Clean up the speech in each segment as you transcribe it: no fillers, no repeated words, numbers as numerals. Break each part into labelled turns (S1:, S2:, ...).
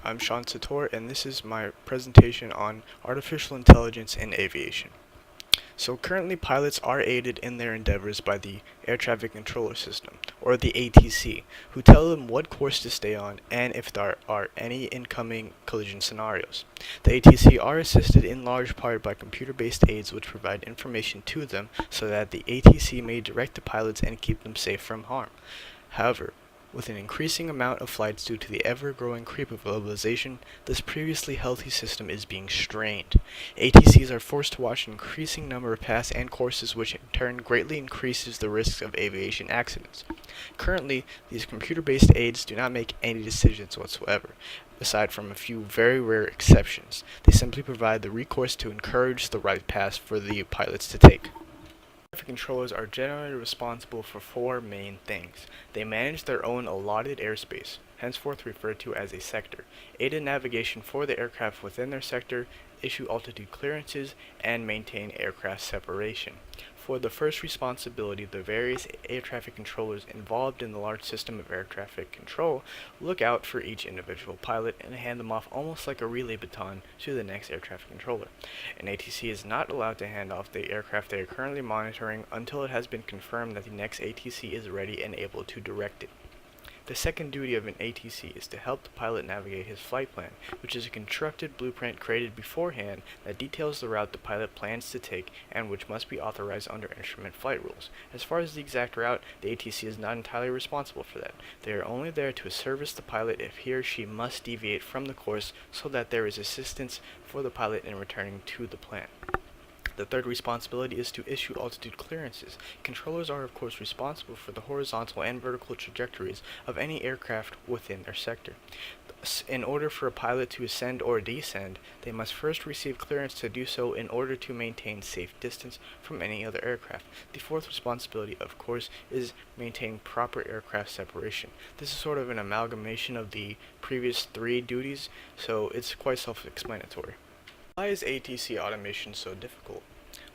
S1: I'm Sean Sator, and this is my presentation on artificial intelligence in aviation. So currently pilots are aided in their endeavors by the Air Traffic Controller System, or the ATC, who tell them what course to stay on and if there are any incoming collision scenarios. The ATC are assisted in large part by computer-based aids which provide information to them so that the ATC may direct the pilots and keep them safe from harm. However, with an increasing amount of flights due to the ever-growing creep of globalization, this previously healthy system is being strained. ATCs are forced to watch an increasing number of paths and courses, which in turn greatly increases the risks of aviation accidents. Currently, these computer-based aids do not make any decisions whatsoever, aside from a few very rare exceptions. They simply provide the recourse to encourage the right path for the pilots to take. Traffic controllers are generally responsible for four main things. They manage their own allotted airspace, henceforth referred to as a sector, aid in navigation for the aircraft within their sector, issue altitude clearances, and maintain aircraft separation. For the first responsibility, the various air traffic controllers involved in the large system of air traffic control look out for each individual pilot and hand them off almost like a relay baton to the next air traffic controller. An ATC is not allowed to hand off the aircraft they are currently monitoring until it has been confirmed that the next ATC is ready and able to direct it. The second duty of an ATC is to help the pilot navigate his flight plan, which is a constructed blueprint created beforehand that details the route the pilot plans to take and which must be authorized under instrument flight rules. As far as the exact route, the ATC is not entirely responsible for that. They are only there to service the pilot if he or she must deviate from the course so that there is assistance for the pilot in returning to the plan. The third responsibility is to issue altitude clearances. Controllers are of course responsible for the horizontal and vertical trajectories of any aircraft within their sector. Thus, in order for a pilot to ascend or descend, they must first receive clearance to do so in order to maintain safe distance from any other aircraft. The fourth responsibility, of course, is maintaining proper aircraft separation. This is sort of an amalgamation of the previous three duties, so it's quite self-explanatory. Why is ATC automation so difficult?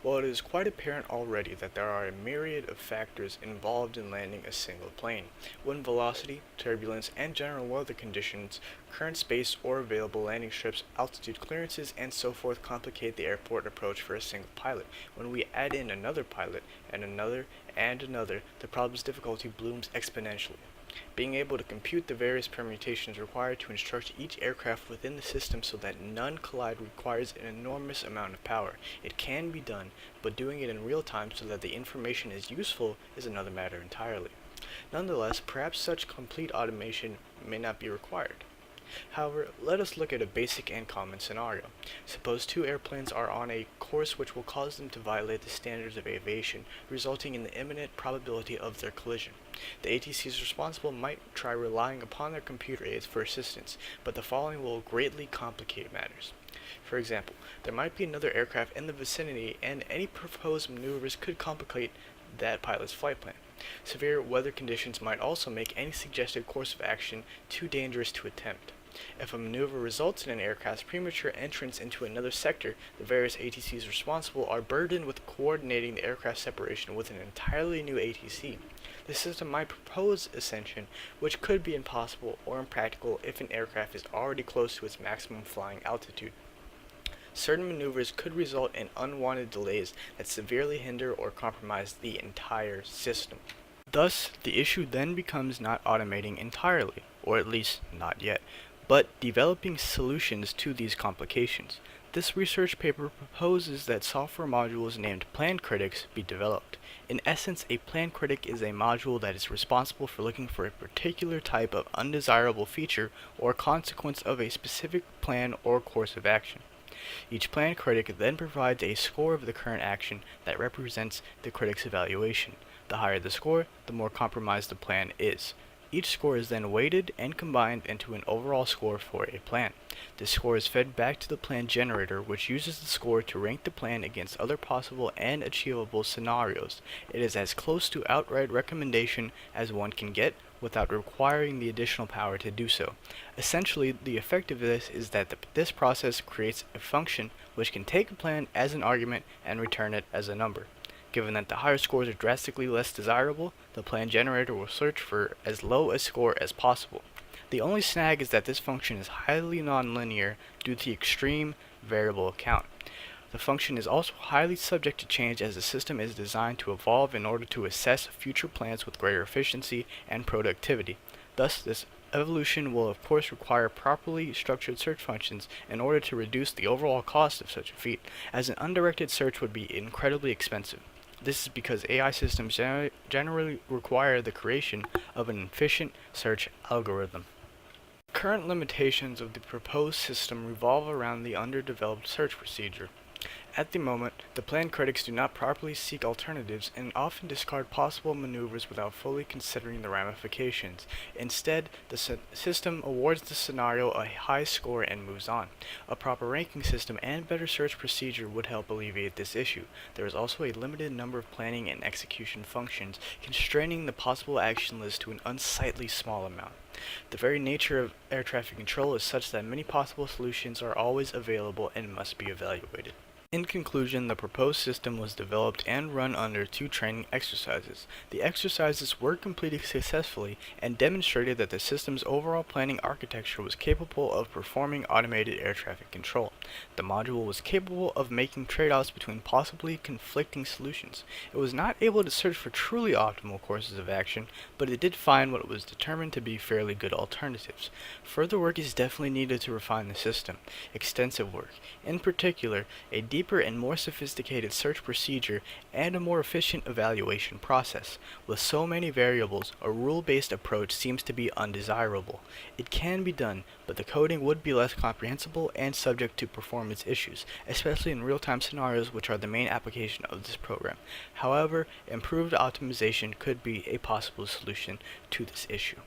S1: Well, it is quite apparent already that there are a myriad of factors involved in landing a single plane. Wind velocity, turbulence, and general weather conditions, current space or available landing strips, altitude clearances, and so forth complicate the airport approach for a single pilot. When we add in another pilot, and another, the problem's difficulty blooms exponentially. Being able to compute the various permutations required to instruct each aircraft within the system so that none collide requires an enormous amount of power. It can be done, but doing it in real time so that the information is useful is another matter entirely. Nonetheless, perhaps such complete automation may not be required. However, let us look at a basic and common scenario. Suppose two airplanes are on a course which will cause them to violate the standards of aviation, resulting in the imminent probability of their collision. The ATCs responsible might try relying upon their computer aids for assistance, but the following will greatly complicate matters. For example, there might be another aircraft in the vicinity, and any proposed maneuvers could complicate that pilot's flight plan. Severe weather conditions might also make any suggested course of action too dangerous to attempt. If a maneuver results in an aircraft's premature entrance into another sector, the various ATCs responsible are burdened with coordinating the aircraft separation with an entirely new ATC. The system might propose ascension, which could be impossible or impractical if an aircraft is already close to its maximum flying altitude. Certain maneuvers could result in unwanted delays that severely hinder or compromise the entire system. Thus, the issue then becomes not automating entirely, or at least not yet, but developing solutions to these complications. This research paper proposes that software modules named plan critics be developed. In essence, a plan critic is a module that is responsible for looking for a particular type of undesirable feature or consequence of a specific plan or course of action. Each plan critic then provides a score of the current action that represents the critic's evaluation. The higher the score, the more compromised the plan is. Each score is then weighted and combined into an overall score for a plan. This score is fed back to the plan generator, which uses the score to rank the plan against other possible and achievable scenarios. It is as close to outright recommendation as one can get without requiring the additional power to do so. Essentially, the effect of this is that this process creates a function which can take a plan as an argument and return it as a number. Given that the higher scores are drastically less desirable, the plan generator will search for as low a score as possible. The only snag is that this function is highly nonlinear due to the extreme variable count. The function is also highly subject to change as the system is designed to evolve in order to assess future plans with greater efficiency and productivity. Thus, this evolution will of course require properly structured search functions in order to reduce the overall cost of such a feat, as an undirected search would be incredibly expensive. This is because AI systems generally require the creation of an efficient search algorithm. Current limitations of the proposed system revolve around the underdeveloped search procedure. At the moment, the planned critics do not properly seek alternatives and often discard possible maneuvers without fully considering the ramifications. Instead, the system awards the scenario a high score and moves on. A proper ranking system and better search procedure would help alleviate this issue. There is also a limited number of planning and execution functions, constraining the possible action list to an unsightly small amount. The very nature of air traffic control is such that many possible solutions are always available and must be evaluated. In conclusion, the proposed system was developed and run under 2 training exercises. The exercises were completed successfully and demonstrated that the system's overall planning architecture was capable of performing automated air traffic control. The module was capable of making trade-offs between possibly conflicting solutions. It was not able to search for truly optimal courses of action, but it did find what was determined to be fairly good alternatives. Further work is definitely needed to refine the system. Extensive work. In particular, a deeper and more sophisticated search procedure, and a more efficient evaluation process. With so many variables, a rule-based approach seems to be undesirable. It can be done, but the coding would be less comprehensible and subject to performance issues, especially in real-time scenarios, which are the main application of this program. However, improved optimization could be a possible solution to this issue.